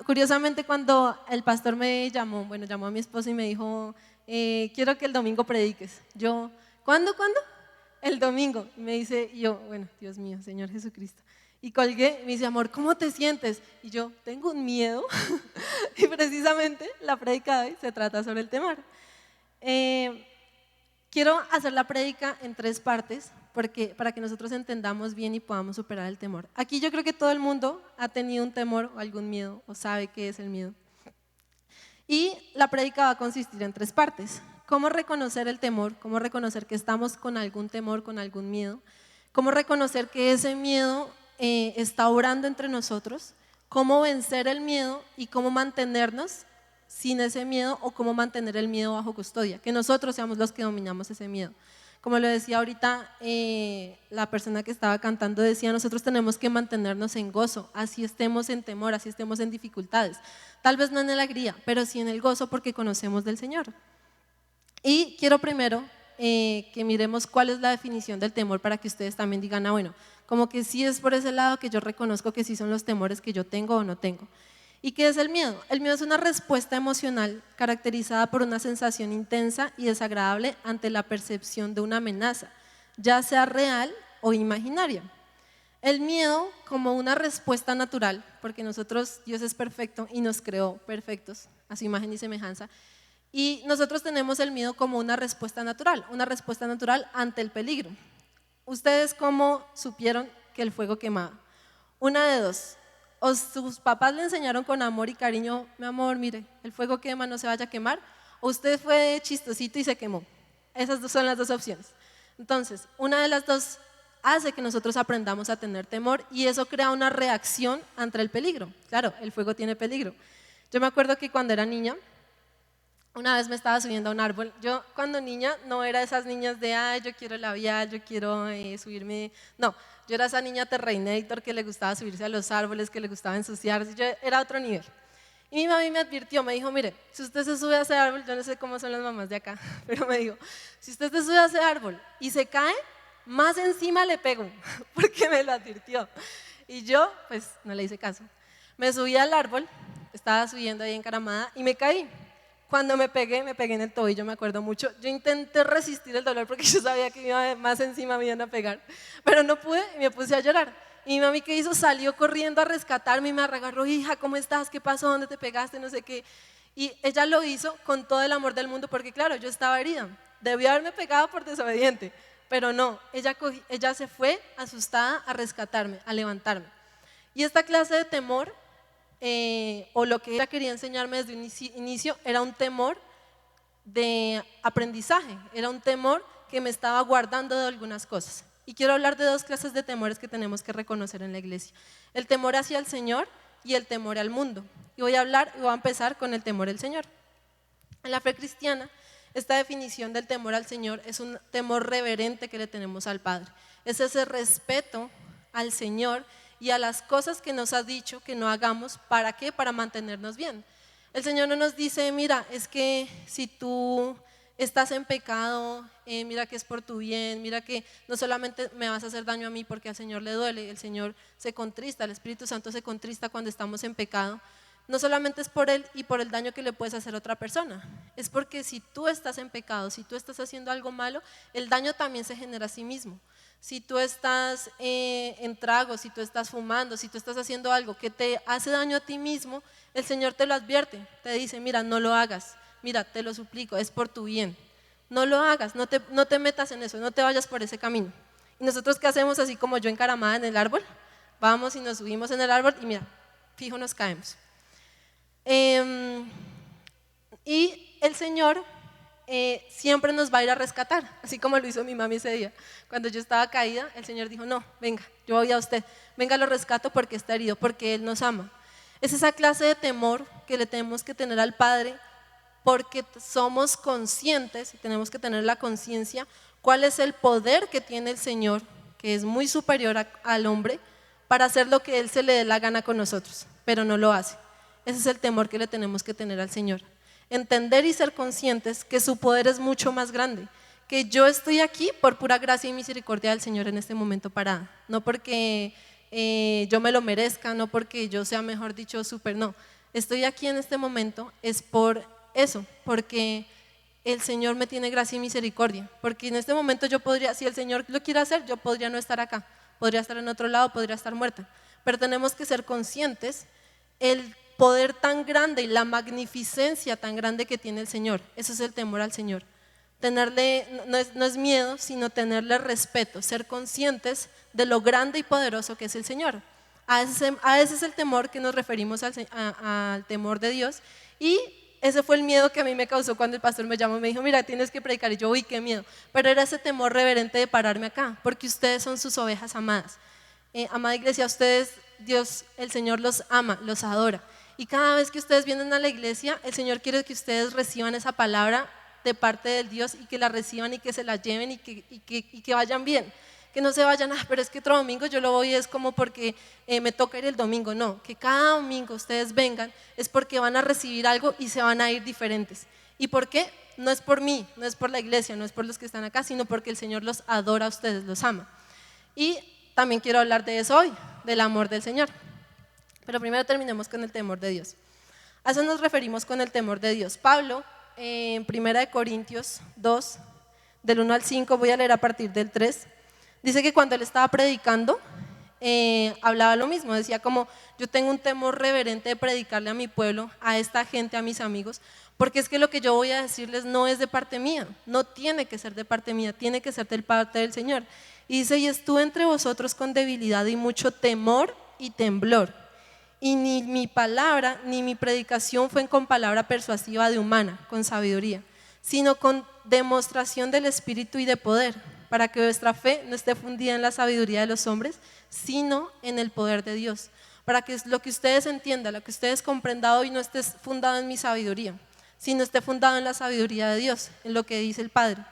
Curiosamente, cuando el pastor me llamó, bueno, llamó a mi esposo y me dijo, quiero que el domingo prediques. Yo, ¿cuándo? El domingo. Y me dice, y yo, bueno, Dios mío, Señor Jesucristo. Y colgué, y me dice, amor, ¿cómo te sientes? Y yo, tengo un miedo. Y precisamente la prédica de hoy se trata sobre el temor. Eh, Quiero hacer la prédica en 3 partes para que nosotros entendamos bien y podamos superar el temor. Aquí yo creo que todo el mundo ha tenido un temor o algún miedo o sabe qué es el miedo. Y la prédica va a consistir en 3 partes. Cómo reconocer el temor, cómo reconocer que estamos con algún temor, con algún miedo, cómo reconocer que ese miedo está obrando entre nosotros, cómo vencer el miedo y cómo mantenernos sin ese miedo o cómo mantener el miedo bajo custodia, que nosotros seamos los que dominamos ese miedo. Como lo decía ahorita la persona que estaba cantando, decía, nosotros tenemos que mantenernos en gozo, así estemos en temor, así estemos en dificultades, tal vez no en alegría, pero sí en el gozo porque conocemos del Señor. Y quiero primero que miremos cuál es la definición del temor para que ustedes también digan, bueno, como que sí es por ese lado que yo reconozco que sí son los temores que yo tengo o no tengo. ¿Y qué es el miedo? El miedo es una respuesta emocional caracterizada por una sensación intensa y desagradable ante la percepción de una amenaza, ya sea real o imaginaria. El miedo como una respuesta natural, porque nosotros, Dios es perfecto y nos creó perfectos a su imagen y semejanza, y nosotros tenemos el miedo como una respuesta natural ante el peligro. ¿Ustedes cómo supieron que el fuego quemaba? Una de dos, o sus papás le enseñaron con amor y cariño, mi amor, mire, el fuego quema, no se vaya a quemar, o usted fue chistosito y se quemó. Esas son las 2 opciones. Entonces, una de las dos hace que nosotros aprendamos a tener temor y eso crea una reacción ante el peligro. Claro, el fuego tiene peligro. Yo me acuerdo que cuando era niña, una vez me estaba subiendo a un árbol. Yo cuando niña no era esas niñas de, ay, yo quiero labial, yo quiero subirme. No, yo era esa niña Terreinator que le gustaba subirse a los árboles, que le gustaba ensuciarse. Yo era otro nivel. Y mi mami me advirtió, me dijo, mire, si usted se sube a ese árbol, yo no sé cómo son las mamás de acá, pero me dijo, si usted se sube a ese árbol y se cae, más encima le pego, porque me lo advirtió. Y yo, pues, no le hice caso. Me subí al árbol, estaba subiendo ahí encaramada y me caí. Cuando me pegué en el tobillo, me acuerdo mucho. Yo intenté resistir el dolor porque yo sabía que más encima me iban a pegar, pero no pude y me puse a llorar. Y mi mami, ¿qué hizo? Salió corriendo a rescatarme y me agarró, hija, ¿cómo estás? ¿Qué pasó? ¿Dónde te pegaste? No sé qué. Y ella lo hizo con todo el amor del mundo porque claro, yo estaba herida. Debió haberme pegado por desobediente, pero no, ella se fue asustada a rescatarme, a levantarme. Y esta clase de temor o lo que ella quería enseñarme desde un inicio era un temor de aprendizaje, era un temor que me estaba guardando de algunas cosas. Y quiero hablar de 2 clases de temores que tenemos que reconocer en la iglesia: el temor hacia el Señor y el temor al mundo. Y voy a empezar con el temor al Señor. En la fe cristiana, esta definición del temor al Señor es un temor reverente que le tenemos al Padre. Es ese respeto al Señor y a las cosas que nos ha dicho que no hagamos. ¿Para qué? Para mantenernos bien. El Señor no nos dice, mira, es que si tú estás en pecado, mira que es por tu bien, mira que no solamente me vas a hacer daño a mí porque al Señor le duele, el Señor se contrista, el Espíritu Santo se contrista cuando estamos en pecado. No solamente es por Él y por el daño que le puedes hacer a otra persona, es porque si tú estás en pecado, si tú estás haciendo algo malo, el daño también se genera a sí mismo. Si tú estás en trago, si tú estás fumando, si tú estás haciendo algo que te hace daño a ti mismo, el Señor te lo advierte, te dice, mira, no lo hagas, mira, te lo suplico, es por tu bien. No lo hagas, no te metas en eso, no te vayas por ese camino. ¿Y nosotros qué hacemos? Así como yo encaramada en el árbol, vamos y nos subimos en el árbol y mira, fijo nos caemos. Y el Señor siempre nos va a ir a rescatar, así como lo hizo mi mami ese día. Cuando yo estaba caída, el Señor dijo, no, venga, yo voy a usted, venga, lo rescato porque está herido, porque Él nos ama. Es esa clase de temor que le tenemos que tener al Padre, porque somos conscientes y tenemos que tener la conciencia cuál es el poder que tiene el Señor, que es muy superior al hombre, para hacer lo que Él se le dé la gana con nosotros, pero no lo hace. Ese es el temor que le tenemos que tener al Señor. Entender y ser conscientes que su poder es mucho más grande, que yo estoy aquí por pura gracia y misericordia del Señor en este momento parada, no porque yo me lo merezca, no porque yo sea, mejor dicho, súper, no. Estoy aquí en este momento es por eso, porque el Señor me tiene gracia y misericordia, porque en este momento yo podría, si el Señor lo quiere hacer, yo podría no estar acá, podría estar en otro lado, podría estar muerta, pero tenemos que ser conscientes el poder tan grande y la magnificencia tan grande que tiene el Señor. Eso es el temor al Señor. Tenerle, no es miedo, sino tenerle respeto, ser conscientes de lo grande y poderoso que es el Señor. A ese es el temor que nos referimos al temor de Dios. Y ese fue el miedo que a mí me causó cuando el pastor me llamó y me dijo, mira, tienes que predicar. Y yo, uy, qué miedo. Pero era ese temor reverente de pararme acá, porque ustedes son sus ovejas amadas. Amada iglesia, ustedes, Dios, el Señor los ama, los adora. Y cada vez que ustedes vienen a la iglesia, el Señor quiere que ustedes reciban esa palabra de parte del Dios y que la reciban y que se la lleven y que vayan bien. Que no se vayan, pero es que otro domingo yo lo voy es como porque me toca ir el domingo. No, que cada domingo ustedes vengan es porque van a recibir algo y se van a ir diferentes. ¿Y por qué? No es por mí, no es por la iglesia, no es por los que están acá, sino porque el Señor los adora a ustedes, los ama. Y también quiero hablar de eso hoy, del amor del Señor. Pero primero terminemos con el temor de Dios. A eso nos referimos con el temor de Dios. Pablo, en 1 Corintios 2, del 1 al 5, voy a leer a partir del 3, dice que cuando él estaba predicando, hablaba lo mismo, decía como, yo tengo un temor reverente de predicarle a mi pueblo, a esta gente, a mis amigos, porque es que lo que yo voy a decirles no es de parte mía, no tiene que ser de parte mía, tiene que ser de parte del Señor. Y dice, y estuve entre vosotros con debilidad y mucho temor y temblor. Y ni mi palabra ni mi predicación fue con palabra persuasiva de humana, con sabiduría, sino con demostración del Espíritu y de poder, para que vuestra fe no esté fundida en la sabiduría de los hombres, sino en el poder de Dios. Para que lo que ustedes entiendan, lo que ustedes comprendan hoy no esté fundado en mi sabiduría, sino esté fundado en la sabiduría de Dios, en lo que dice el Padre.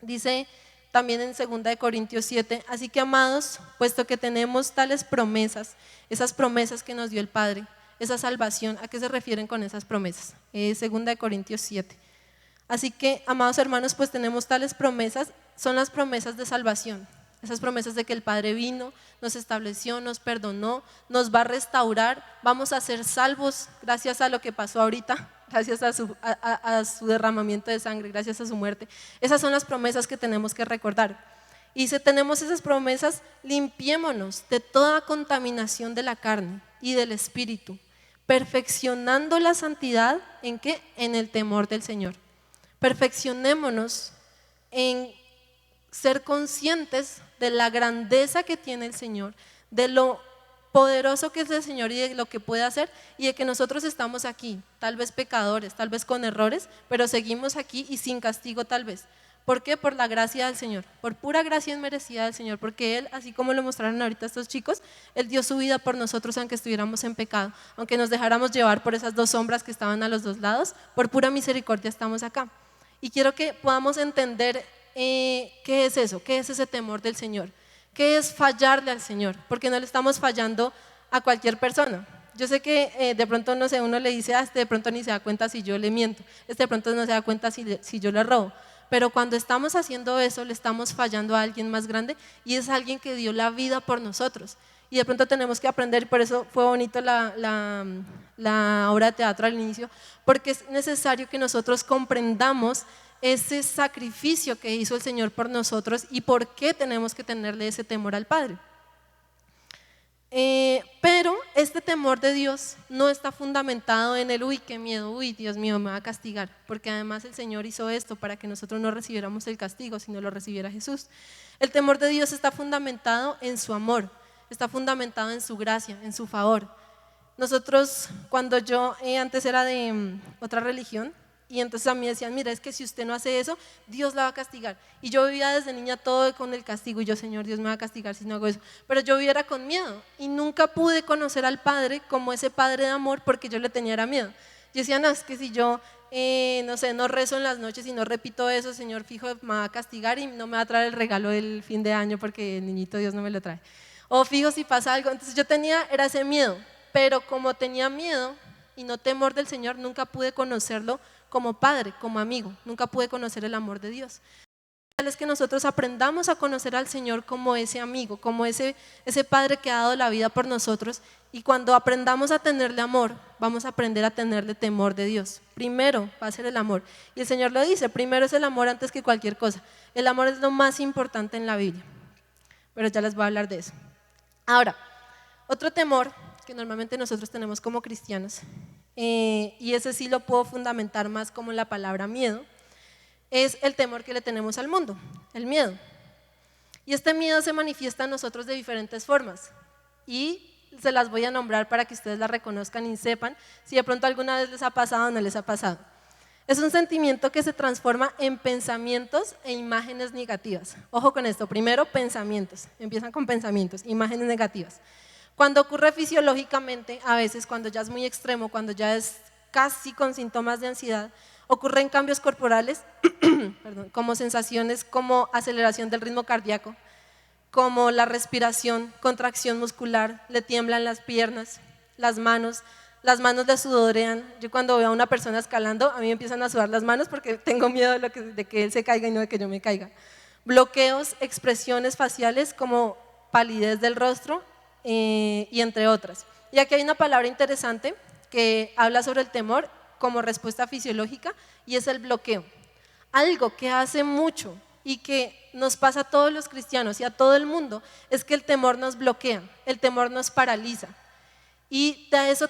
Dice también en 2 Corintios 7, así que amados, puesto que tenemos tales promesas, esas promesas que nos dio el Padre, esa salvación, ¿a qué se refieren con esas promesas? 2 Corintios 7. Así que, amados hermanos, pues tenemos tales promesas, son las promesas de salvación, esas promesas de que el Padre vino, nos estableció, nos perdonó, nos va a restaurar, vamos a ser salvos gracias a lo que pasó ahorita, gracias a su derramamiento de sangre, gracias a su muerte. Esas son las promesas que tenemos que recordar. Y si tenemos esas promesas, limpiémonos de toda contaminación de la carne y del espíritu, perfeccionando la santidad, ¿en qué? En el temor del Señor. Perfeccionémonos en ser conscientes de la grandeza que tiene el Señor, de lo poderoso que es el Señor y de lo que puede hacer, y de que nosotros estamos aquí, tal vez pecadores, tal vez con errores, pero seguimos aquí y sin castigo tal vez. ¿Por qué? Por la gracia del Señor, por pura gracia inmerecida del Señor, porque Él, así como lo mostraron ahorita estos chicos, Él dio su vida por nosotros aunque estuviéramos en pecado, aunque nos dejáramos llevar por esas dos sombras que estaban a los dos lados, por pura misericordia estamos acá. Y quiero que podamos entender qué es eso, qué es ese temor del Señor, qué es fallarle al Señor, porque no le estamos fallando a cualquier persona. Yo sé que de pronto, no sé, uno le dice, este de pronto ni se da cuenta si yo le miento, este de pronto no se da cuenta si yo le robo, pero cuando estamos haciendo eso le estamos fallando a alguien más grande y es alguien que dio la vida por nosotros. Y de pronto tenemos que aprender, y por eso fue bonito la obra de teatro al inicio, porque es necesario que nosotros comprendamos ese sacrificio que hizo el Señor por nosotros y por qué tenemos que tenerle ese temor al Padre. Pero este temor de Dios no está fundamentado en el uy, qué miedo, uy, Dios mío, me va a castigar, porque además el Señor hizo esto para que nosotros no recibiéramos el castigo, sino lo recibiera Jesús. El temor de Dios está fundamentado en su amor, está fundamentado en su gracia, en su favor. Nosotros, cuando yo antes era de otra religión, y entonces a mí decían, mira, es que si usted no hace eso, Dios la va a castigar. Y yo vivía desde niña todo con el castigo, y yo, Señor, Dios me va a castigar si no hago eso. Pero yo viviera con miedo, y nunca pude conocer al Padre como ese Padre de amor, porque yo le tenía era miedo. Yo decía, no, es que si yo, no sé, no rezo en las noches y no repito eso, Señor, fijo, me va a castigar y no me va a traer el regalo del fin de año, porque el niñito Dios no me lo trae. O fijo, si pasa algo. Entonces yo era ese miedo, pero como tenía miedo y no temor del Señor, nunca pude conocerlo como padre, como amigo, nunca pude conocer el amor de Dios. ideal es que nosotros aprendamos a conocer al Señor como ese amigo, como ese Padre que ha dado la vida por nosotros, y cuando aprendamos a tenerle amor, vamos a aprender a tenerle temor de Dios. Primero va a ser el amor, y el Señor lo dice, primero es el amor antes que cualquier cosa. El amor es lo más importante en la Biblia, pero ya les voy a hablar de eso. Ahora, otro temor que normalmente nosotros tenemos como cristianos, y ese sí lo puedo fundamentar más como en la palabra miedo, es el temor que le tenemos al mundo, el miedo. Y este miedo se manifiesta en nosotros de diferentes formas, y se las voy a nombrar para que ustedes las reconozcan y sepan si de pronto alguna vez les ha pasado o no les ha pasado. Es un sentimiento que se transforma en pensamientos e imágenes negativas. Ojo con esto, primero pensamientos, empiezan con pensamientos, imágenes negativas. Cuando ocurre fisiológicamente, a veces cuando ya es muy extremo, cuando ya es casi con síntomas de ansiedad, ocurren cambios corporales, como sensaciones como aceleración del ritmo cardíaco, como la respiración, contracción muscular, le tiemblan las piernas, las manos le sudorean. Yo cuando veo a una persona escalando, a mí me empiezan a sudar las manos porque tengo miedo de que él se caiga y no de que yo me caiga. Bloqueos, expresiones faciales como palidez del rostro, y entre otras. Y aquí hay una palabra interesante que habla sobre el temor como respuesta fisiológica, y es el bloqueo. Algo que hace mucho y que nos pasa a todos los cristianos y a todo el mundo es que el temor nos bloquea, el temor nos paraliza. Y de eso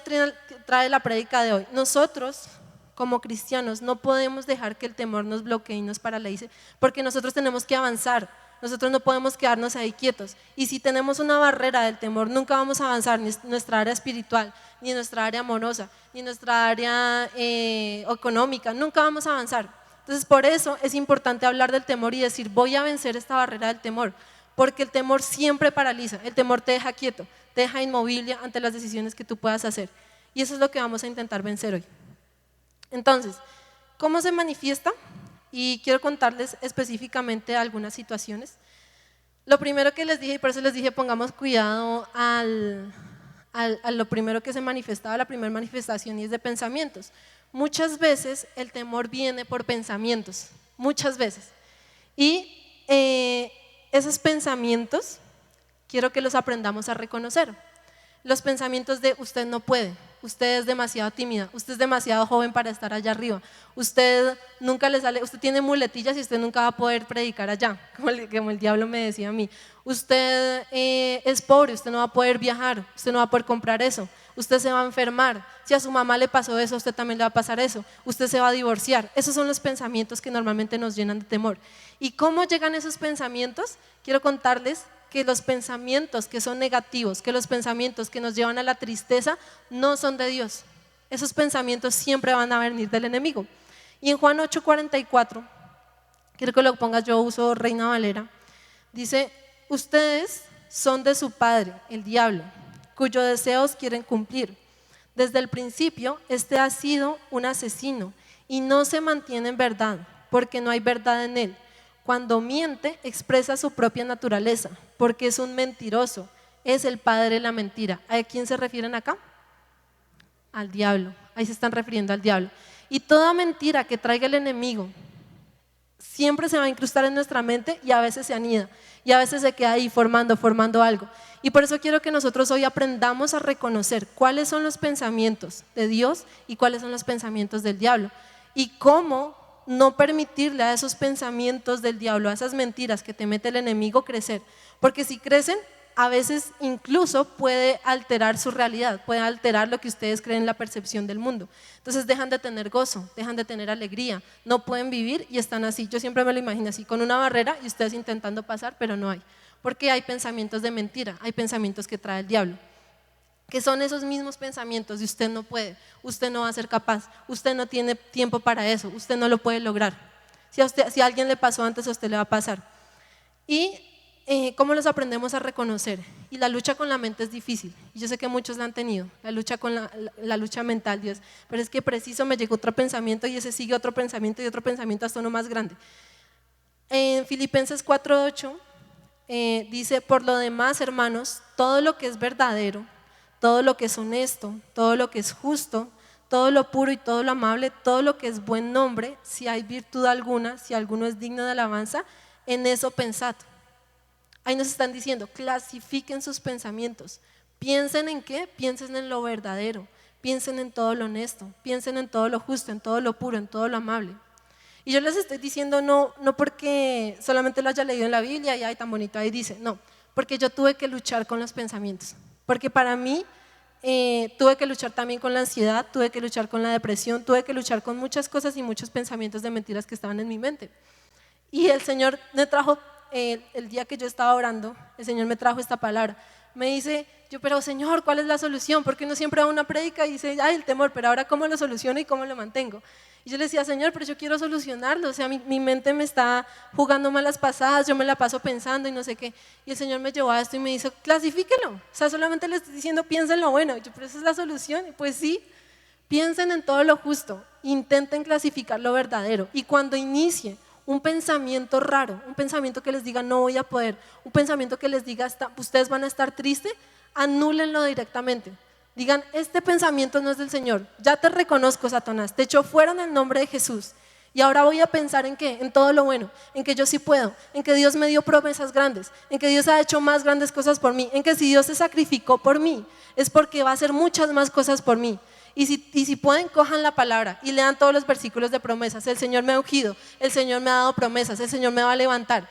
trae la prédica de hoy. Nosotros como cristianos no podemos dejar que el temor nos bloquee y nos paralice, porque nosotros tenemos que avanzar. Nosotros no podemos quedarnos ahí quietos, y si tenemos una barrera del temor nunca vamos a avanzar, ni en nuestra área espiritual, ni en nuestra área amorosa, ni en nuestra área económica, nunca vamos a avanzar. Entonces por eso es importante hablar del temor y decir voy a vencer esta barrera del temor, porque el temor siempre paraliza, el temor te deja quieto, te deja inmovible ante las decisiones que tú puedas hacer, y eso es lo que vamos a intentar vencer hoy. Entonces, ¿cómo se manifiesta? Y quiero contarles específicamente algunas situaciones. Lo primero que les dije, y por eso les dije pongamos cuidado a lo primero que se manifestaba, la primera manifestación, y es de pensamientos. Muchas veces el temor viene por pensamientos, muchas veces. Y esos pensamientos quiero que los aprendamos a reconocer. Los pensamientos de usted no puede, usted es demasiado tímida, usted es demasiado joven para estar allá arriba, usted nunca le sale, usted tiene muletillas y usted nunca va a poder predicar allá, como el diablo me decía a mí. Usted es pobre, usted no va a poder viajar, usted no va a poder comprar eso, usted se va a enfermar, si a su mamá le pasó eso, a usted también le va a pasar eso, usted se va a divorciar. Esos son los pensamientos que normalmente nos llenan de temor. ¿Y cómo llegan esos pensamientos? Quiero contarles que los pensamientos que son negativos, que los pensamientos que nos llevan a la tristeza no son de Dios. Esos pensamientos siempre van a venir del enemigo. Y en Juan 8:44, quiero que lo pongas, yo uso Reina Valera, dice: ustedes son de su padre, el diablo, cuyos deseos quieren cumplir. Desde el principio, este ha sido un asesino y no se mantiene en verdad, porque no hay verdad en él. Cuando miente, expresa su propia naturaleza, porque es un mentiroso, es el padre de la mentira. ¿A quién se refieren acá? Al diablo, ahí se están refiriendo al diablo. Y toda mentira que traiga el enemigo siempre se va a incrustar en nuestra mente, y a veces se anida, y a veces se queda ahí formando algo. Y por eso quiero que nosotros hoy aprendamos a reconocer cuáles son los pensamientos de Dios y cuáles son los pensamientos del diablo, y cómo no permitirle a esos pensamientos del diablo, a esas mentiras que te mete el enemigo, crecer, porque si crecen, a veces incluso puede alterar su realidad, puede alterar lo que ustedes creen, la percepción del mundo. Entonces dejan de tener gozo, dejan de tener alegría, no pueden vivir y están así. Yo siempre me lo imagino así, con una barrera y ustedes intentando pasar, pero no hay, porque hay pensamientos de mentira, hay pensamientos que trae el diablo, que son esos mismos pensamientos de usted no puede, usted no va a ser capaz, usted no tiene tiempo para eso, usted no lo puede lograr. Si a alguien le pasó antes, a usted le va a pasar. Y ¿cómo los aprendemos a reconocer? Y la lucha con la mente es difícil, y yo sé que muchos la han tenido, la lucha con la lucha mental, Dios, pero es que preciso me llegó otro pensamiento, y ese sigue otro pensamiento y otro pensamiento hasta uno más grande. En Filipenses 4:8 dice: por lo demás, hermanos, todo lo que es verdadero, todo lo que es honesto, todo lo que es justo, todo lo puro y todo lo amable, todo lo que es buen nombre, si hay virtud alguna, si alguno es digno de alabanza, en eso pensad. Ahí nos están diciendo, clasifiquen sus pensamientos. ¿Piensen en qué? Piensen en lo verdadero, piensen en todo lo honesto, piensen en todo lo justo, en todo lo puro, en todo lo amable. Y yo les estoy diciendo no porque solamente lo haya leído en la Biblia y ay, tan bonito ahí dice, no, porque yo tuve que luchar con los pensamientos, porque para mí tuve que luchar también con la ansiedad, tuve que luchar con la depresión, tuve que luchar con muchas cosas y muchos pensamientos de mentiras que estaban en mi mente. Y el Señor me trajo, el día que yo estaba orando, el Señor me trajo esta palabra. Me dice, pero Señor, ¿cuál es la solución? Porque uno siempre da una prédica y dice, ay, el temor, pero ahora ¿cómo lo soluciono y cómo lo mantengo? Y yo le decía, Señor, pero yo quiero solucionarlo, o sea, mi mente me está jugando malas pasadas, yo me la paso pensando y no sé qué. Y el Señor me llevó a esto y me dijo, clasifíquelo, o sea, solamente le estoy diciendo, piensa en lo bueno. Y yo, pero esa es la solución. Y pues sí, piensen en todo lo justo, intenten clasificar lo verdadero. Y cuando inicie un pensamiento raro, un pensamiento que les diga no voy a poder, un pensamiento que les diga ustedes van a estar tristes, anúlenlo directamente. Digan, este pensamiento no es del Señor, ya te reconozco, Satanás, te echo fuera en el nombre de Jesús. Y ahora voy a pensar en qué, en todo lo bueno, en que yo sí puedo, en que Dios me dio promesas grandes, en que Dios ha hecho más grandes cosas por mí, en que si Dios se sacrificó por mí, es porque va a hacer muchas más cosas por mí. Y si pueden, cojan la palabra y lean todos los versículos de promesas. El Señor me ha ungido, el Señor me ha dado promesas, el Señor me va a levantar.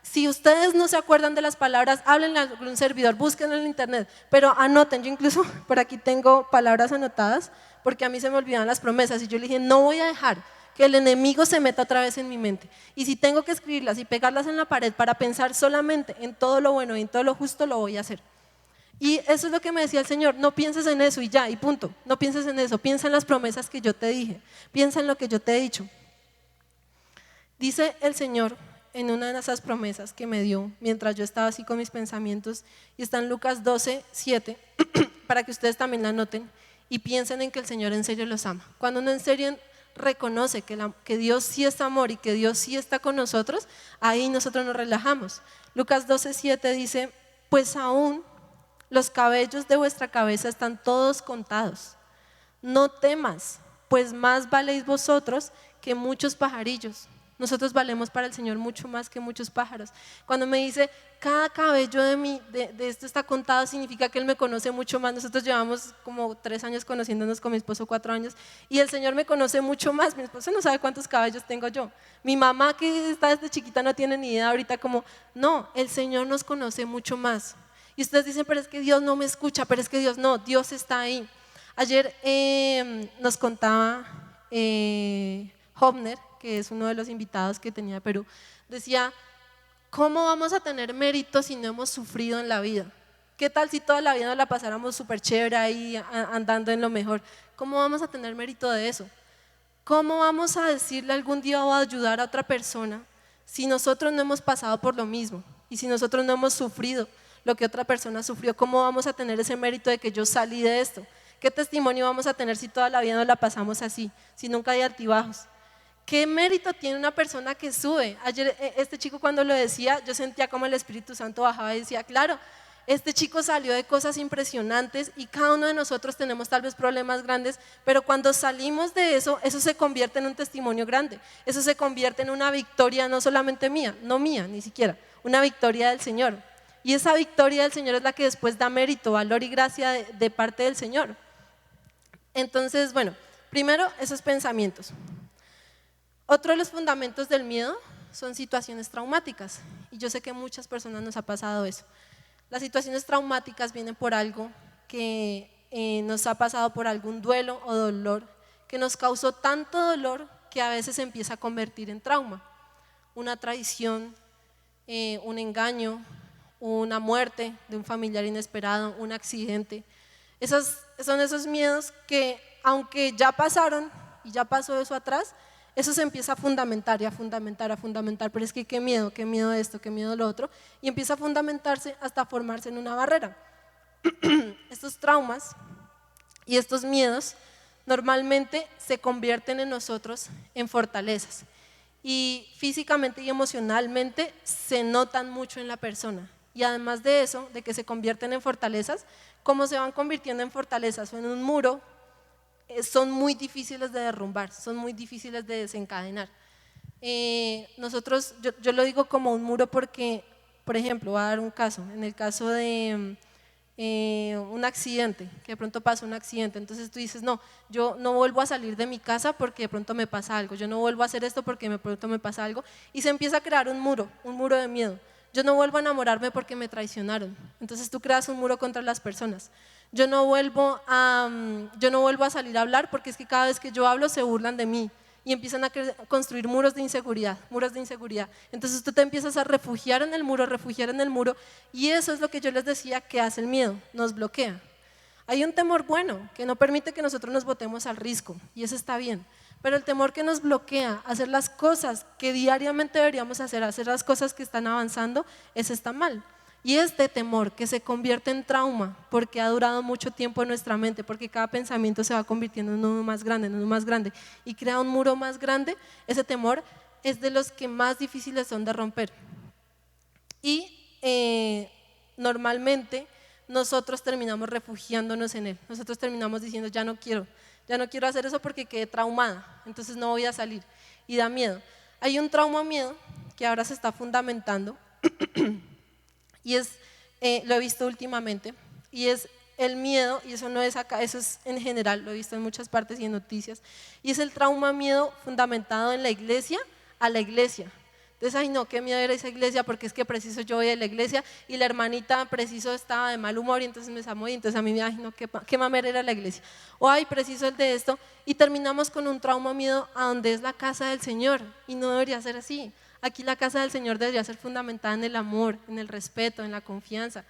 Si ustedes no se acuerdan de las palabras, háblenle a algún servidor, búsquenlo en internet, pero anoten. Yo incluso por aquí tengo palabras anotadas porque a mí se me olvidan las promesas y yo le dije, no voy a dejar que el enemigo se meta otra vez en mi mente. Y si tengo que escribirlas y pegarlas en la pared para pensar solamente en todo lo bueno y en todo lo justo, lo voy a hacer. Y eso es lo que me decía el Señor, no pienses en eso y ya, y punto, no pienses en eso, piensa en las promesas que yo te dije, piensa en lo que yo te he dicho. Dice el Señor en una de esas promesas que me dio mientras yo estaba así con mis pensamientos, y está en Lucas 12:7, para que ustedes también la anoten y piensen en que el Señor en serio los ama. Cuando uno en serio reconoce que Dios sí es amor y que Dios sí está con nosotros, ahí nosotros nos relajamos. Lucas 12:7 dice, pues aún los cabellos de vuestra cabeza están todos contados. No temas, pues más valéis vosotros que muchos pajarillos. Nosotros valemos para el Señor mucho más que muchos pájaros. Cuando me dice, cada cabello de esto está contado, significa que Él me conoce mucho más. Nosotros llevamos como 3 años conociéndonos con mi esposo, 4 años, y el Señor me conoce mucho más. Mi esposo no sabe cuántos cabellos tengo yo. Mi mamá, que está desde chiquita, no tiene ni idea ahorita como, no, el Señor nos conoce mucho más. Y ustedes dicen, pero es que Dios no me escucha, pero es que Dios no, Dios está ahí. Ayer nos contaba Hobner, que es uno de los invitados que tenía de Perú, decía, ¿cómo vamos a tener mérito si no hemos sufrido en la vida? ¿Qué tal si toda la vida nos la pasáramos súper chévere ahí andando en lo mejor? ¿Cómo vamos a tener mérito de eso? ¿Cómo vamos a decirle algún día o a ayudar a otra persona si nosotros no hemos pasado por lo mismo? Y si nosotros no hemos sufrido lo que otra persona sufrió, ¿cómo vamos a tener ese mérito de que yo salí de esto? ¿Qué testimonio vamos a tener si toda la vida nos la pasamos así, si nunca hay altibajos? ¿Qué mérito tiene una persona que sube? Ayer este chico cuando lo decía, yo sentía como el Espíritu Santo bajaba y decía, claro, este chico salió de cosas impresionantes y cada uno de nosotros tenemos tal vez problemas grandes, pero cuando salimos de eso, eso se convierte en un testimonio grande, eso se convierte en una victoria no solamente mía, no mía ni siquiera, una victoria del Señor. Y esa victoria del Señor es la que después da mérito, valor y gracia de parte del Señor. Entonces, bueno, primero esos pensamientos. Otro de los fundamentos del miedo son situaciones traumáticas, y yo sé que a muchas personas nos ha pasado eso. Las situaciones traumáticas vienen por algo que nos ha pasado, por algún duelo o dolor que nos causó tanto dolor que a veces se empieza a convertir en trauma. Una traición, un engaño, una muerte de un familiar inesperado, un accidente. Son esos miedos que, aunque ya pasaron y ya pasó eso atrás, eso se empieza a fundamentar y a fundamentar, pero es que qué miedo esto, qué miedo lo otro, y empieza a fundamentarse hasta formarse en una barrera. Estos traumas y estos miedos normalmente se convierten en nosotros en fortalezas, y físicamente y emocionalmente se notan mucho en la persona. Y además de eso, de que se convierten en fortalezas, como se van convirtiendo en fortalezas o en un muro, son muy difíciles de derrumbar, son muy difíciles de desencadenar. Yo lo digo como un muro porque, por ejemplo, voy a dar un caso, en el caso de un accidente, que de pronto pasa un accidente, entonces tú dices, no, yo no vuelvo a salir de mi casa porque de pronto me pasa algo, yo no vuelvo a hacer esto porque de pronto me pasa algo, y se empieza a crear un muro de miedo. Yo no vuelvo a enamorarme porque me traicionaron, entonces tú creas un muro contra las personas. Yo no vuelvo a salir a hablar porque es que cada vez que yo hablo se burlan de mí y empiezan a construir muros de inseguridad, muros de inseguridad. Entonces tú te empiezas a refugiar en el muro, y eso es lo que yo les decía que hace el miedo, nos bloquea. Hay un temor bueno que no permite que nosotros nos botemos al risco, y eso está bien, pero el temor que nos bloquea hacer las cosas que diariamente deberíamos hacer las cosas que están avanzando, ese está mal. Y este temor que se convierte en trauma porque ha durado mucho tiempo en nuestra mente, porque cada pensamiento se va convirtiendo en uno más grande y crea un muro más grande, ese temor es de los que más difíciles son de romper. Y normalmente nosotros terminamos refugiándonos en él, nosotros terminamos diciendo ya no quiero hacer eso porque quedé traumada, entonces no voy a salir, y da miedo. Hay un trauma-miedo que ahora se está fundamentando y lo he visto últimamente, y es el miedo, y eso no es acá, eso es en general, lo he visto en muchas partes y en noticias, y es el trauma-miedo fundamentado en la iglesia, a la iglesia. Entonces, ay no, qué miedo ir a esa iglesia porque es que preciso yo voy a la iglesia y la hermanita preciso estaba de mal humor y entonces me llamó y entonces a mí me ay no, qué mamera era la iglesia. O ay, preciso el de esto, y terminamos con un trauma-miedo a donde es la casa del Señor, y no debería ser así. Aquí la casa del Señor debería ser fundamentada en el amor, en el respeto, en la confianza.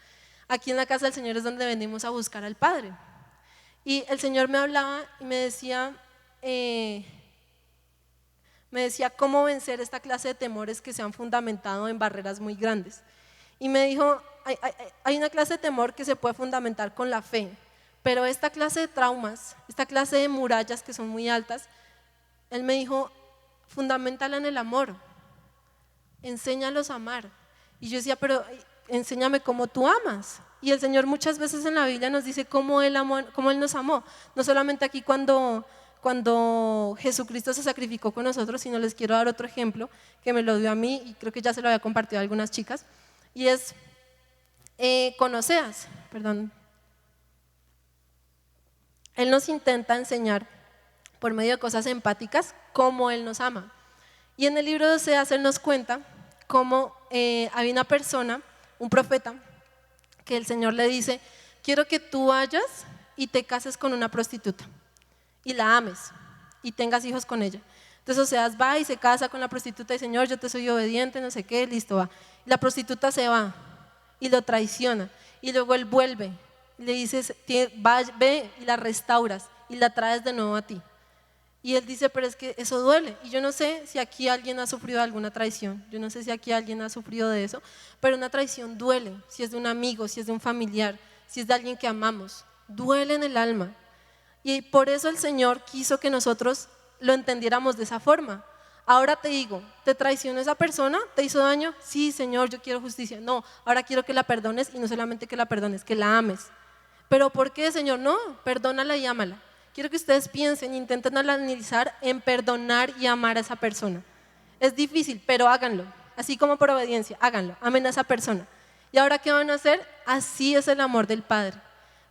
Aquí en la casa del Señor es donde venimos a buscar al Padre. Y el Señor me hablaba y me decía cómo vencer esta clase de temores que se han fundamentado en barreras muy grandes. Y me dijo, hay una clase de temor que se puede fundamentar con la fe, pero esta clase de traumas, esta clase de murallas que son muy altas, él me dijo, fundamentala en el amor. Enséñalos a amar. Y yo decía, pero enséñame cómo tú amas. Y el Señor muchas veces en la Biblia nos dice cómo Él nos amó. No solamente aquí cuando Jesucristo se sacrificó con nosotros, sino les quiero dar otro ejemplo que me lo dio a mí y creo que ya se lo había compartido a algunas chicas. Y es con Oseas, perdón. Él nos intenta enseñar por medio de cosas empáticas cómo Él nos ama. Y en el libro de Oseas Él nos cuenta cómo había una persona, un profeta, que el Señor le dice, quiero que tú vayas y te cases con una prostituta y la ames y tengas hijos con ella. Entonces Oseas va y se casa con la prostituta y Señor, yo te soy obediente, no sé qué, listo, va. Y la prostituta se va y lo traiciona y luego él vuelve y le dices, ve y la restauras y la traes de nuevo a ti. Y él dice, pero es que eso duele. Y yo no sé si aquí alguien ha sufrido alguna traición, yo no sé si aquí alguien ha sufrido de eso, pero una traición duele, si es de un amigo, si es de un familiar, si es de alguien que amamos, duele en el alma. Y por eso el Señor quiso que nosotros lo entendiéramos de esa forma. Ahora te digo, ¿te traicionó esa persona? ¿Te hizo daño? Sí, Señor, yo quiero justicia. No, ahora quiero que la perdones y no solamente que la perdones, que la ames. ¿Pero por qué, Señor? No, perdónala y ámala. Quiero que ustedes piensen, intenten analizar en perdonar y amar a esa persona. Es difícil, pero háganlo. Así como por obediencia, háganlo, amen a esa persona. ¿Y ahora qué van a hacer? Así es el amor del Padre.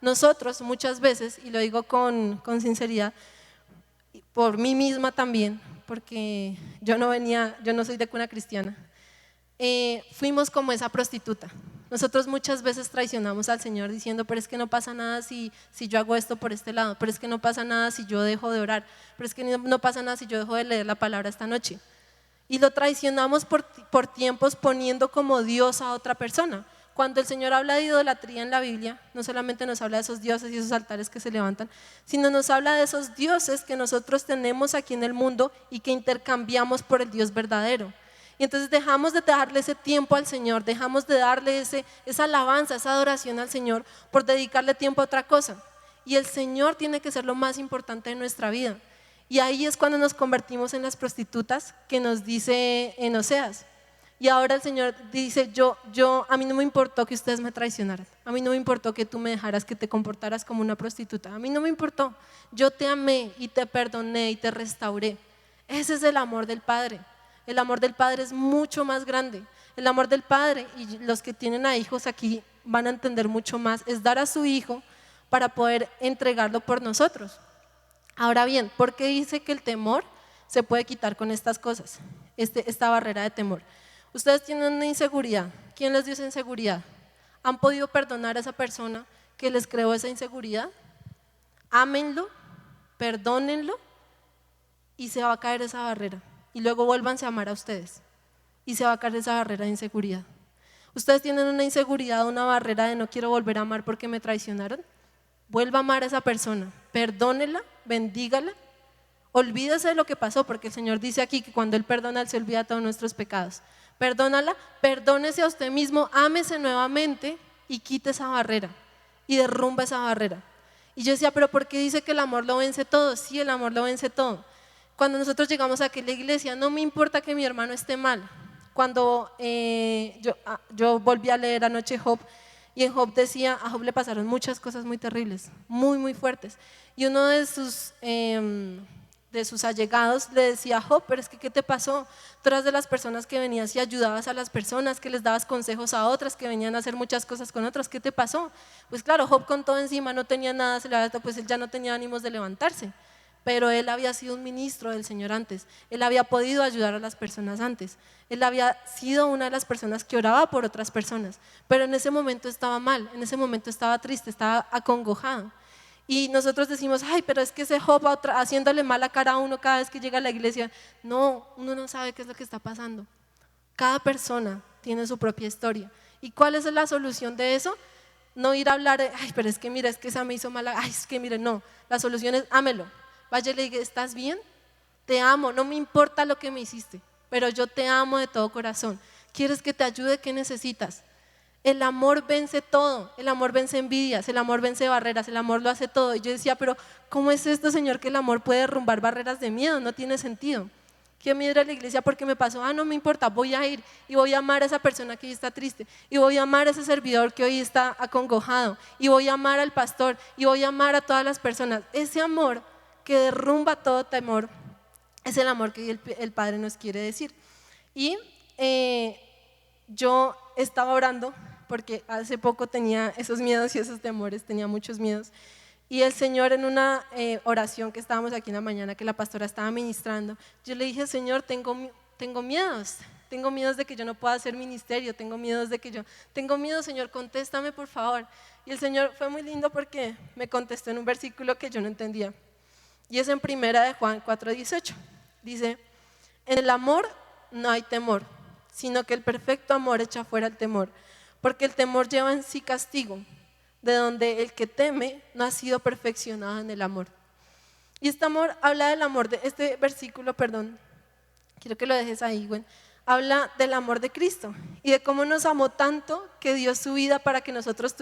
Nosotros muchas veces, y lo digo con sinceridad, por mí misma también, porque yo no soy de cuna cristiana, fuimos como esa prostituta. Nosotros muchas veces traicionamos al Señor diciendo, pero es que no pasa nada si yo hago esto por este lado, pero es que no pasa nada si yo dejo de orar, pero es que no pasa nada si yo dejo de leer la palabra esta noche. Y lo traicionamos por tiempos poniendo como Dios a otra persona. Cuando el Señor habla de idolatría en la Biblia, no solamente nos habla de esos dioses y esos altares que se levantan, sino nos habla de esos dioses que nosotros tenemos aquí en el mundo y que intercambiamos por el Dios verdadero. Y entonces dejamos de darle ese tiempo al Señor, dejamos de darle esa alabanza, esa adoración al Señor por dedicarle tiempo a otra cosa. Y el Señor tiene que ser lo más importante de nuestra vida. Y ahí es cuando nos convertimos en las prostitutas que nos dice en Oseas. Y ahora el Señor dice, a mí no me importó que ustedes me traicionaran, a mí no me importó que tú me dejaras, que te comportaras como una prostituta, a mí no me importó, yo te amé y te perdoné y te restauré. Ese es el amor del Padre. El amor del Padre es mucho más grande. El amor del Padre, y los que tienen a hijos aquí van a entender mucho más, es dar a su hijo para poder entregarlo por nosotros. Ahora bien, ¿por qué dice que el temor se puede quitar con estas cosas? Esta barrera de temor. Ustedes tienen una inseguridad. ¿Quién les dio esa inseguridad? ¿Han podido perdonar a esa persona que les creó esa inseguridad? Ámenlo, perdónenlo y se va a caer esa barrera. Y luego vuélvanse a amar a ustedes y se va a caer esa barrera de inseguridad. Ustedes tienen una inseguridad, una barrera de no quiero volver a amar porque me traicionaron. Vuelva a amar a esa persona, perdónela, bendígala, olvídese de lo que pasó, porque el Señor dice aquí que cuando Él perdona, Él se olvida de todos nuestros pecados. Perdónala, perdónese a usted mismo, ámese nuevamente y quite esa barrera y derrumba esa barrera. Y yo decía, pero ¿por qué dice que el amor lo vence todo? Sí, el amor lo vence todo. Cuando nosotros llegamos a aquella iglesia, no me importa que mi hermano esté mal. Cuando yo volví a leer anoche Job, y en Job decía, a Job le pasaron muchas cosas muy terribles, muy, muy fuertes. Y uno de sus allegados le decía a Job, pero es que ¿qué te pasó? Tú eras de las personas que venías y ayudabas a las personas, que les dabas consejos a otras, que venían a hacer muchas cosas con otras, ¿qué te pasó? Pues claro, Job con todo encima no tenía nada, pues él ya no tenía ánimos de levantarse. Pero él había sido un ministro del Señor antes, él había podido ayudar a las personas antes, él había sido una de las personas que oraba por otras personas, pero en ese momento estaba mal, en ese momento estaba triste, estaba acongojado. Y nosotros decimos, ay, pero es que ese Job haciéndole mala cara a uno cada vez que llega a la iglesia. No, uno no sabe qué es lo que está pasando. Cada persona tiene su propia historia. ¿Y cuál es la solución de eso? No ir a hablar, ay, pero es que mira, es que esa me hizo mala, ay, es que mire, no, la solución es ámelo. Vaya y le diga, ¿estás bien? Te amo, no me importa lo que me hiciste, pero yo te amo de todo corazón. ¿Quieres que te ayude? ¿Qué necesitas? El amor vence todo, el amor vence envidias, el amor vence barreras, el amor lo hace todo. Y yo decía, pero ¿cómo es esto, Señor, que el amor puede derrumbar barreras de miedo? No tiene sentido. Quiero ir a la iglesia porque me pasó, no me importa, voy a ir y voy a amar a esa persona que hoy está triste, y voy a amar a ese servidor que hoy está acongojado, y voy a amar al pastor, y voy a amar a todas las personas. Ese amor que derrumba todo temor es el amor que el Padre nos quiere decir. Y yo estaba orando porque hace poco tenía esos miedos y esos temores, tenía muchos miedos. Y el Señor, en una oración que estábamos aquí en la mañana, que la pastora estaba ministrando, yo le dije, Señor, tengo miedos de que yo no pueda hacer ministerio, tengo miedo, Señor, contéstame por favor. Y el Señor fue muy lindo porque me contestó en un versículo que yo no entendía. Y es en 1 de Juan 4:18. Dice, en el amor no hay temor, sino que el perfecto amor echa fuera el temor, porque el temor lleva en sí castigo, de donde el que teme no ha sido perfeccionado en el amor. Y este amor habla del amor de este versículo, perdón, quiero que lo dejes ahí, Gwen, habla del amor de Cristo y de cómo nos amó tanto que dio su vida para que nosotros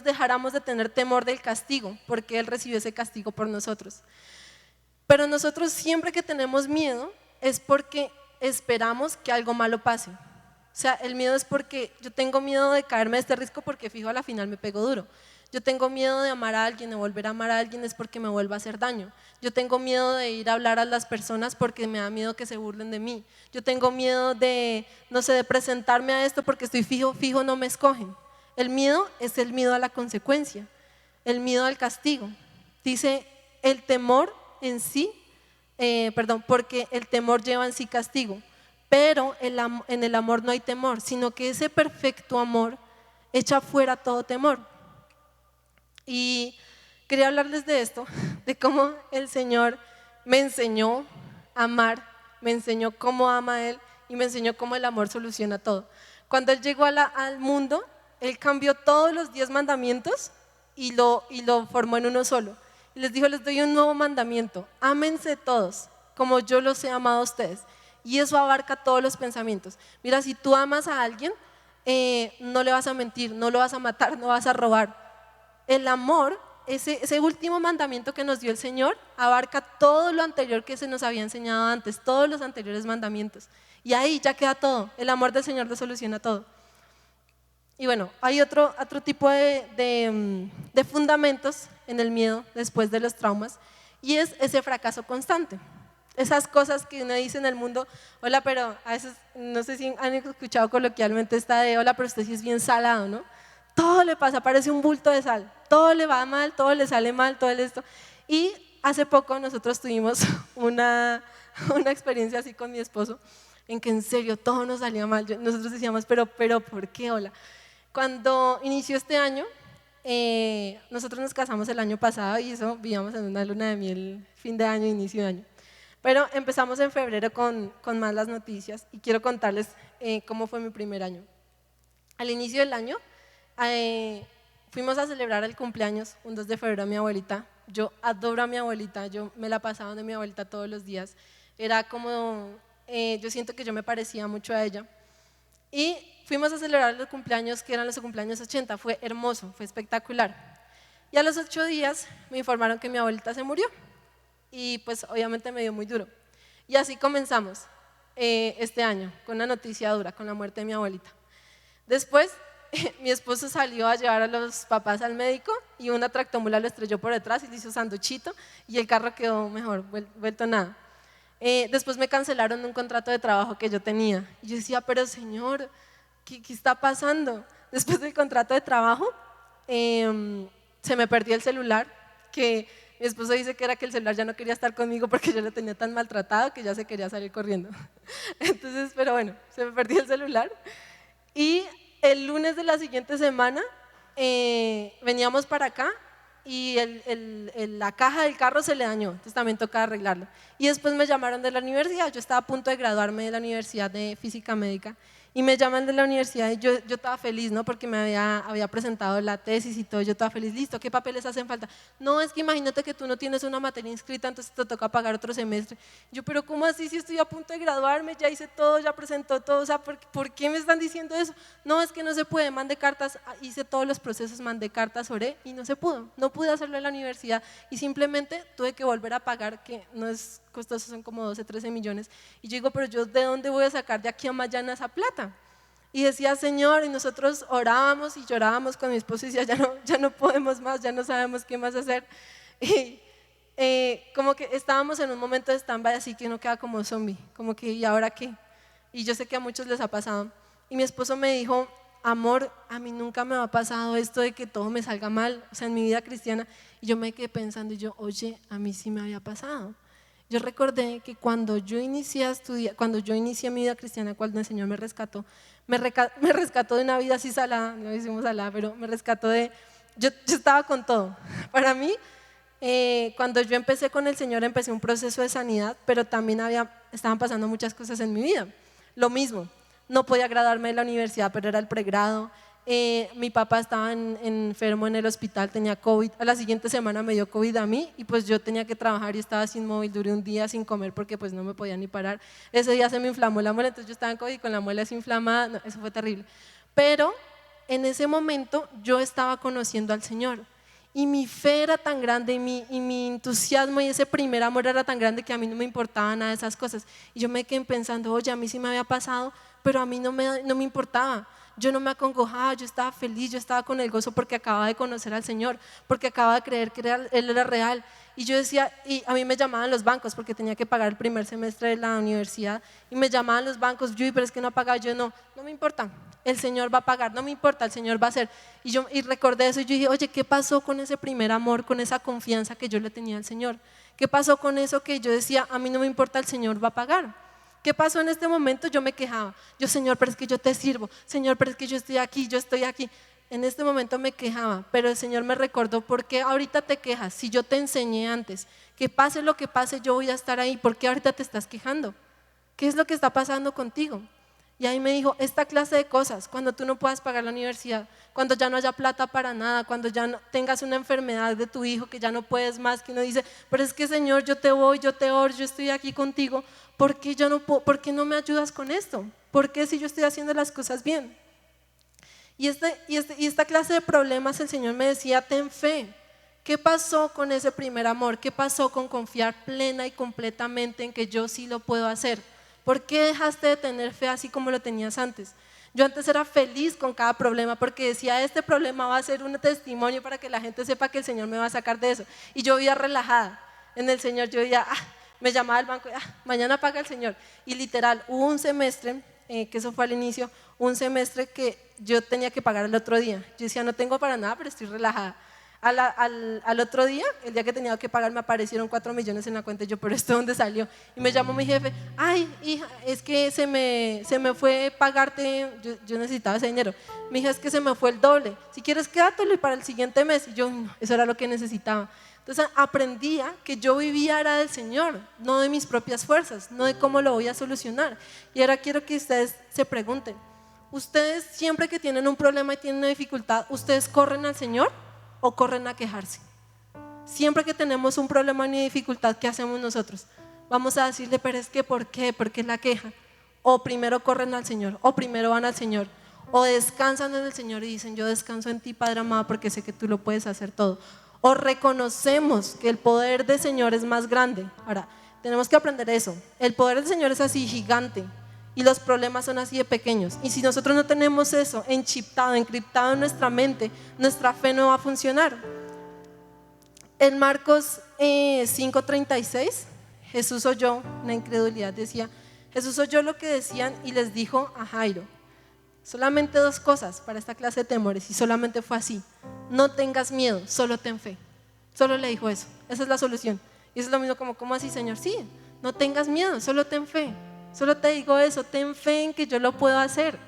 dejáramos de tener temor del castigo, porque Él recibió ese castigo por nosotros. Pero nosotros siempre que tenemos miedo es porque esperamos que algo malo pase. O sea, el miedo es porque yo tengo miedo de caerme de este risco porque fijo a la final me pego duro. Yo tengo miedo de amar a alguien, de volver a amar a alguien es porque me vuelva a hacer daño. Yo tengo miedo de ir a hablar a las personas porque me da miedo que se burlen de mí. Yo tengo miedo de, no sé, de presentarme a esto porque estoy fijo, no me escogen. El miedo es el miedo a la consecuencia, el miedo al castigo. Dice el temor en sí, porque el temor lleva en sí castigo. Pero en el amor no hay temor, sino que ese perfecto amor echa fuera todo temor. Y quería hablarles de esto, de cómo el Señor me enseñó a amar, me enseñó cómo ama Él y me enseñó cómo el amor soluciona todo. Cuando Él llegó al mundo, Él cambió todos los 10 mandamientos y lo formó en uno solo. Y les dijo, les doy un nuevo mandamiento, ámense todos como yo los he amado a ustedes. Y eso abarca todos los pensamientos. Mira, si tú amas a alguien, no le vas a mentir, no lo vas a matar, no vas a robar. El amor, ese último mandamiento que nos dio el Señor, abarca todo lo anterior que se nos había enseñado antes, todos los anteriores mandamientos. Y ahí ya queda todo, el amor del Señor lo soluciona todo. Y bueno, hay otro tipo de fundamentos en el miedo después de los traumas, y es ese fracaso constante. Esas cosas que uno dice en el mundo, hola, pero a veces, no sé si han escuchado coloquialmente esta de, hola, pero usted sí es bien salado, ¿no? Todo le pasa, parece un bulto de sal, todo le va mal, todo le sale mal, todo esto. Y hace poco nosotros tuvimos una experiencia así con mi esposo, en que en serio todo nos salía mal. Nosotros decíamos, pero ¿por qué, hola? Cuando inició este año, nosotros nos casamos el año pasado y eso, vivíamos en una luna de miel, fin de año, inicio de año. Pero empezamos en febrero con malas noticias y quiero contarles cómo fue mi primer año. Al inicio del año fuimos a celebrar el cumpleaños, un 2 de febrero, a mi abuelita. Yo adoro a mi abuelita, yo me la pasaba de mi abuelita todos los días. Era como, yo siento que yo me parecía mucho a ella. Y fuimos a celebrar los cumpleaños, que eran los cumpleaños 80, fue hermoso, fue espectacular. Y a los 8 días me informaron que mi abuelita se murió. Y pues obviamente me dio muy duro. Y así comenzamos este año, con una noticia dura, con la muerte de mi abuelita. Después, mi esposo salió a llevar a los papás al médico y una tractomula lo estrelló por detrás y le hizo sanduchito y el carro quedó mejor, vuelto nada. Después me cancelaron un contrato de trabajo que yo tenía. Y yo decía, pero señor, ¿qué está pasando? Después del contrato de trabajo, se me perdió el celular, que mi esposo dice que era que el celular ya no quería estar conmigo porque yo lo tenía tan maltratado que ya se quería salir corriendo. Entonces, pero bueno, se me perdió el celular. Y el lunes de la siguiente semana veníamos para acá y la caja del carro se le dañó, entonces también tocaba arreglarlo. Y después me llamaron de la universidad, yo estaba a punto de graduarme de la Universidad de Física Médica y me llaman de la universidad y yo estaba feliz, ¿no? Porque me había presentado la tesis y todo, yo estaba feliz, listo, ¿qué papeles hacen falta? No, es que imagínate que tú no tienes una materia inscrita, entonces te toca pagar otro semestre. Yo, pero ¿cómo así si estoy a punto de graduarme? Ya hice todo, ya presentó todo, o sea, ¿por qué me están diciendo eso? No, es que no se puede, mandé cartas, hice todos los procesos, mandé cartas, oré y no se pudo, no pude hacerlo en la universidad y simplemente tuve que volver a pagar, que no es costoso, son como 12, 13 millones. Y yo digo, pero yo ¿de dónde voy a sacar de aquí a mañana esa plata? Y decía, Señor, y nosotros orábamos y llorábamos con mi esposo y decía, ya no podemos más, ya no sabemos qué más hacer. Y como que estábamos en un momento de stand-by así que uno queda como zombie, como que ¿y ahora qué? Y yo sé que a muchos les ha pasado. Y mi esposo me dijo, amor, a mí nunca me ha pasado esto de que todo me salga mal, o sea, en mi vida cristiana. Y yo me quedé pensando y yo, oye, a mí sí me había pasado. Yo recordé que cuando yo inicié a estudiar, cuando yo inicié mi vida cristiana, cuando el Señor me rescató de una vida así salada, no decimos salada, pero me rescató yo estaba con todo. Para mí, cuando yo empecé con el Señor, empecé un proceso de sanidad, pero también estaban pasando muchas cosas en mi vida. Lo mismo, no podía graduarme de la universidad, pero era el pregrado. Mi papá estaba enfermo en el hospital, tenía COVID. A la siguiente semana me dio COVID a mí y pues yo tenía que trabajar y estaba sin móvil, duré un día sin comer porque pues no me podía ni parar. Ese día se me inflamó la muela, entonces yo estaba en COVID con la muela desinflamada, no, eso fue terrible. Pero en ese momento yo estaba conociendo al Señor y mi fe era tan grande y mi entusiasmo y ese primer amor era tan grande que a mí no me importaba nada de esas cosas. Y yo me quedé pensando, oye, a mí sí me había pasado, pero a mí no me importaba. Yo no me acongojaba, yo estaba feliz, yo estaba con el gozo porque acababa de conocer al Señor, porque acababa de creer que Él era real. Y yo decía, y a mí me llamaban los bancos porque tenía que pagar el primer semestre de la universidad y me llamaban los bancos, pero es que no ha pagado, yo no me importa, el Señor va a pagar, no me importa, el Señor va a hacer. Y recordé eso y yo dije, oye, ¿qué pasó con ese primer amor, con esa confianza que yo le tenía al Señor? ¿Qué pasó con eso que yo decía, a mí no me importa, el Señor va a pagar? ¿Qué pasó en este momento? Yo me quejaba, yo, Señor, pero es que yo te sirvo, Señor, pero es que yo estoy aquí. En este momento me quejaba, pero el Señor me recordó, ¿por qué ahorita te quejas? Si yo te enseñé antes, que pase lo que pase, yo voy a estar ahí, ¿por qué ahorita te estás quejando? ¿Qué es lo que está pasando contigo? Y ahí me dijo, esta clase de cosas, cuando tú no puedas pagar la universidad, cuando ya no haya plata para nada, cuando ya no, tengas una enfermedad de tu hijo que ya no puedes más, que uno dice, pero es que Señor, yo te voy, yo te oro, yo estoy aquí contigo, ¿por qué no me ayudas con esto? ¿Por qué si yo estoy haciendo las cosas bien? Y esta clase de problemas el Señor me decía, ten fe. ¿Qué pasó con ese primer amor? ¿Qué pasó con confiar plena y completamente en que yo sí lo puedo hacer? ¿Por qué dejaste de tener fe así como lo tenías antes? Yo antes era feliz con cada problema porque decía, este problema va a ser un testimonio para que la gente sepa que el Señor me va a sacar de eso. Y yo vivía relajada en el Señor, yo decía, me llamaba al banco, mañana paga el Señor. Y literal, hubo un semestre, que eso fue al inicio, un semestre que yo tenía que pagar el otro día. Yo decía, no tengo para nada, pero estoy relajada. Al otro día, el día que tenía que pagar, me aparecieron 4 millones en la cuenta. Y yo, ¿pero esto dónde salió? Y me llamó mi jefe, ay, hija, es que se me fue pagarte, yo necesitaba ese dinero. Mi hija, es que se me fue el doble. Si quieres, quédatelo y para el siguiente mes. Y yo, no, eso era lo que necesitaba. Entonces aprendía que yo vivía era del Señor, no de mis propias fuerzas, no de cómo lo voy a solucionar. Y ahora quiero que ustedes se pregunten, ustedes siempre que tienen un problema y tienen una dificultad, ¿ustedes corren al Señor o corren a quejarse? Siempre que tenemos un problema y una dificultad, ¿qué hacemos nosotros? Vamos a decirle, pero es que ¿por qué? ¿Por qué la queja? O primero corren al Señor, o primero van al Señor, o descansan en el Señor y dicen, yo descanso en ti, Padre amado, porque sé que tú lo puedes hacer todo. O reconocemos que el poder del Señor es más grande. Ahora, tenemos que aprender eso. El poder del Señor es así gigante y los problemas son así de pequeños. Y si nosotros no tenemos eso encriptado en nuestra mente, nuestra fe no va a funcionar. En Marcos 5:36, Jesús oyó una incredulidad, decía, Jesús oyó lo que decían y les dijo a Jairo, solamente 2 cosas para esta clase de temores, y solamente fue así: no tengas miedo, solo ten fe. Solo le dijo eso, esa es la solución. Y eso es lo mismo como, ¿cómo así, Señor? Sí, no tengas miedo, solo ten fe. Solo te digo eso, ten fe en que yo lo puedo hacer.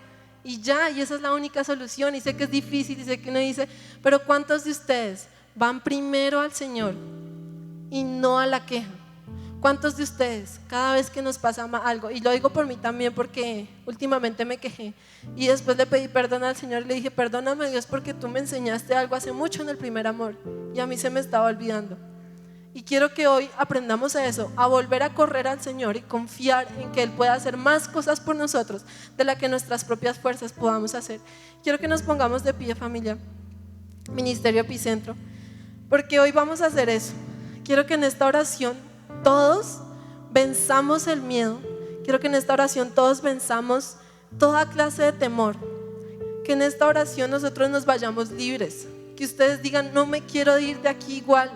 Y ya, y esa es la única solución. Y sé que es difícil, y sé que uno dice, pero ¿cuántos de ustedes van primero al Señor y no a la queja? ¿Cuántos de ustedes cada vez que nos pasa algo, y lo digo por mí también porque últimamente me quejé y después le pedí perdón al Señor y le dije, perdóname Dios porque tú me enseñaste algo hace mucho en el primer amor y a mí se me estaba olvidando? Y quiero que hoy aprendamos a eso, a volver a correr al Señor y confiar en que Él pueda hacer más cosas por nosotros de las que nuestras propias fuerzas podamos hacer. Quiero que nos pongamos de pie, familia, Ministerio Epicentro, porque hoy vamos a hacer eso. Quiero que en esta oración todos venzamos el miedo. Quiero que en esta oración todos venzamos toda clase de temor. Que en esta oración nosotros nos vayamos libres. Que ustedes digan, no me quiero ir de aquí igual.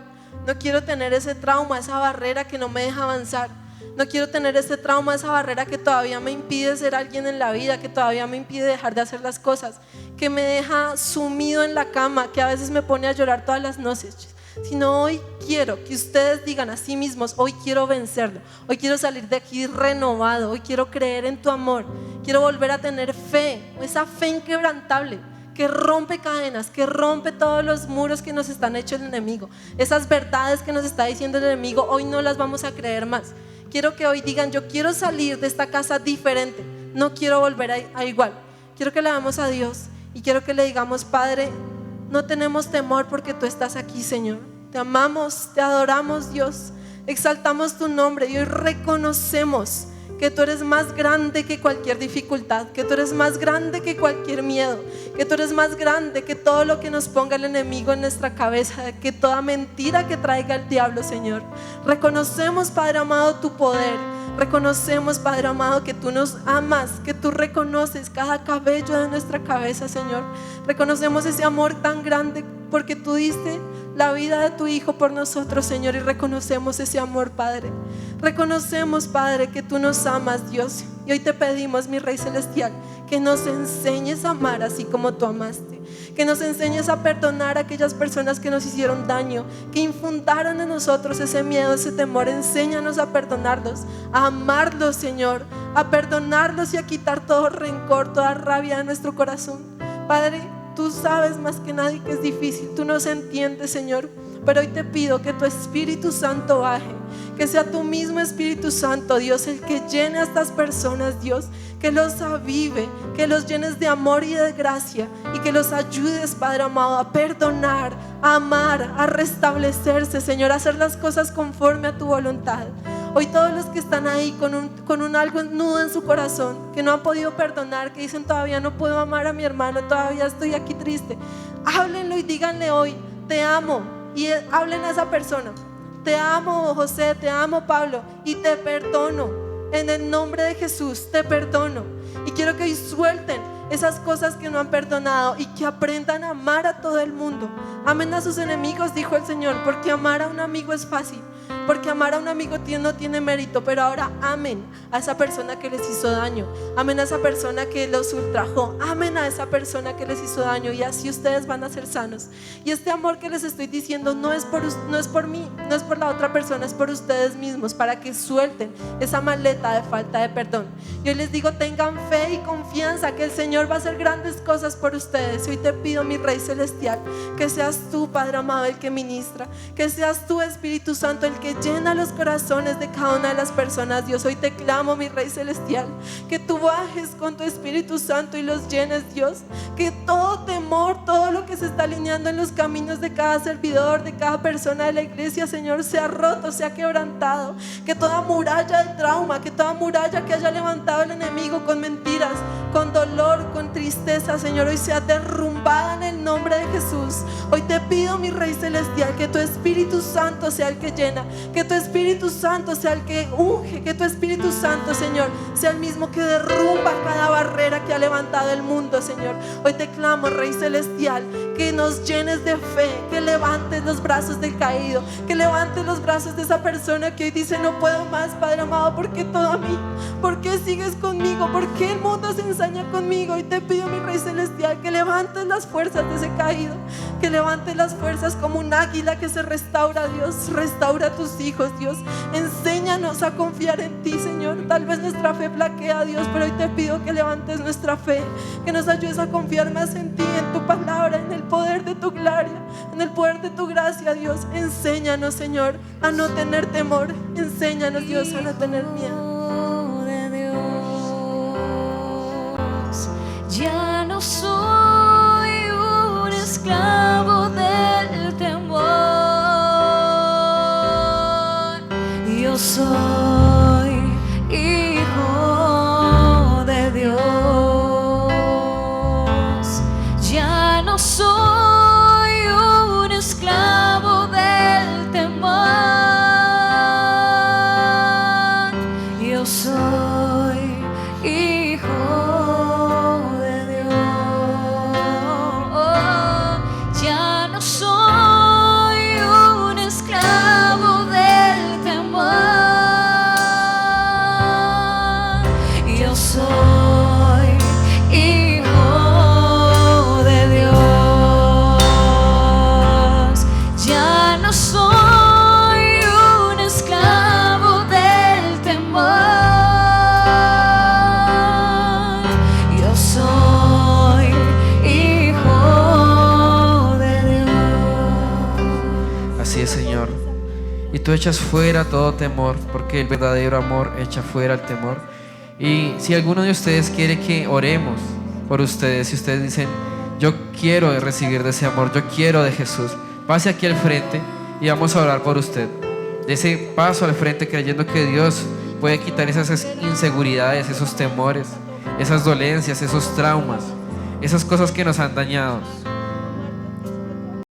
No quiero tener ese trauma, esa barrera que no me deja avanzar. No quiero tener ese trauma, esa barrera que todavía me impide ser alguien en la vida, que todavía me impide dejar de hacer las cosas, que me deja sumido en la cama, que a veces me pone a llorar todas las noches. Sino hoy quiero que ustedes digan a sí mismos, hoy quiero vencerlo, hoy quiero salir de aquí renovado, hoy quiero creer en tu amor, quiero volver a tener fe, esa fe inquebrantable que rompe cadenas, que rompe todos los muros que nos están hechos el enemigo. Esas verdades que nos está diciendo el enemigo, hoy no las vamos a creer más. Quiero que hoy digan, yo quiero salir de esta casa diferente, no quiero volver a igual. Quiero que le damos a Dios y quiero que le digamos, Padre, no tenemos temor porque tú estás aquí, Señor. Te amamos, te adoramos, Dios. Exaltamos tu nombre y hoy reconocemos que tú eres más grande que cualquier dificultad, que tú eres más grande que cualquier miedo, que tú eres más grande que todo lo que nos ponga el enemigo en nuestra cabeza, que toda mentira que traiga el diablo, Señor. Reconocemos, Padre amado, tu poder. Reconocemos, Padre amado, que tú nos amas, que tú reconoces cada cabello de nuestra cabeza, Señor. Reconocemos ese amor tan grande porque tú diste la vida de tu Hijo por nosotros, Señor, y reconocemos ese amor, Padre. Reconocemos, Padre, que tú nos amas, Dios. Y hoy te pedimos, mi Rey Celestial, que nos enseñes a amar así como tú amaste. Que nos enseñes a perdonar a aquellas personas que nos hicieron daño, que infundaron en nosotros ese miedo, ese temor. Enséñanos a perdonarlos, a amarlos, Señor, a perdonarlos y a quitar todo rencor, toda rabia de nuestro corazón. Padre, tú sabes más que nadie que es difícil, tú nos entiendes, Señor, pero hoy te pido que tu Espíritu Santo baje, que sea tu mismo Espíritu Santo, Dios, el que llene a estas personas, Dios, que los avive, que los llenes de amor y de gracia y que los ayudes, Padre amado, a perdonar, a amar, a restablecerse, Señor, a hacer las cosas conforme a tu voluntad. Hoy todos los que están ahí con un algo nudo en su corazón, que no han podido perdonar, que dicen todavía no puedo amar a mi hermano, todavía estoy aquí triste, háblenlo y díganle hoy, te amo, y hablen a esa persona, te amo José, te amo Pablo y te perdono, en el nombre de Jesús te perdono. Y quiero que hoy suelten esas cosas que no han perdonado y que aprendan a amar a todo el mundo. Amen a sus enemigos, dijo el Señor, porque amar a un amigo es fácil. porque amar a un amigo no tiene mérito, pero ahora amen a esa persona que les hizo daño, amen a esa persona que los ultrajó, amen a esa persona que les hizo daño, y así ustedes van a ser sanos. Y este amor que les estoy diciendo no es por mí, no es por la otra persona, es por ustedes mismos, para que suelten esa maleta de falta de perdón. Yo les digo, tengan fe y confianza que el Señor va a hacer grandes cosas por ustedes. Hoy te pido, mi Rey Celestial, que seas tú, Padre amado, el que ministra, que seas tú, Espíritu Santo, el que llena los corazones de cada una de las personas. Dios, hoy te clamo, mi Rey Celestial, que tú bajes con tu Espíritu Santo y los llenes, Dios, que todo temor, todo lo que se está alineando en los caminos de cada servidor, de cada persona de la iglesia, Señor, sea roto, sea quebrantado, que toda muralla de trauma, que toda muralla que haya levantado el enemigo con mentiras, con dolor, con tristeza, Señor, hoy sea derrumbada en el nombre de Jesús. Hoy te pido, mi Rey Celestial, que tu Espíritu Santo sea el que llena, que tu Espíritu Santo sea el que unge, que tu Espíritu Santo, Señor, sea el mismo que derrumba cada barrera que ha levantado el mundo, Señor. Hoy te clamo, Rey Celestial, que nos llenes de fe, que levantes los brazos del caído, que levantes los brazos de esa persona que hoy dice: no puedo más, Padre amado, ¿por qué todo a mí? ¿Por qué sigues conmigo? ¿Por qué el mundo se ensaña conmigo? Y te pido, mi Rey Celestial, que levantes las fuerzas de ese caído, que levantes las fuerzas como un águila que se restaura. Dios, restaura a tus hijos, Dios, enséñanos a confiar en ti, Señor. Tal vez nuestra fe flaquea, Dios, pero hoy te pido que levantes nuestra fe, que nos ayudes a confiar más en ti, en tu palabra, en el poder de tu gloria, en el poder de tu gracia, Dios. Enséñanos, Señor, a no tener temor, enséñanos, Dios, a no tener miedo. Ya no soy un esclavo del temor, yo soy hijo de Dios. Ya no soy un esclavo del temor, yo soy hijo. Tú echas fuera todo temor, porque el verdadero amor echa fuera el temor. Y si alguno de ustedes quiere que oremos por ustedes, si ustedes dicen: yo quiero recibir de ese amor, yo quiero de Jesús, pase aquí al frente y vamos a orar por usted. De ese paso al frente, creyendo que Dios puede quitar esas inseguridades, esos temores, esas dolencias, esos traumas, esas cosas que nos han dañado.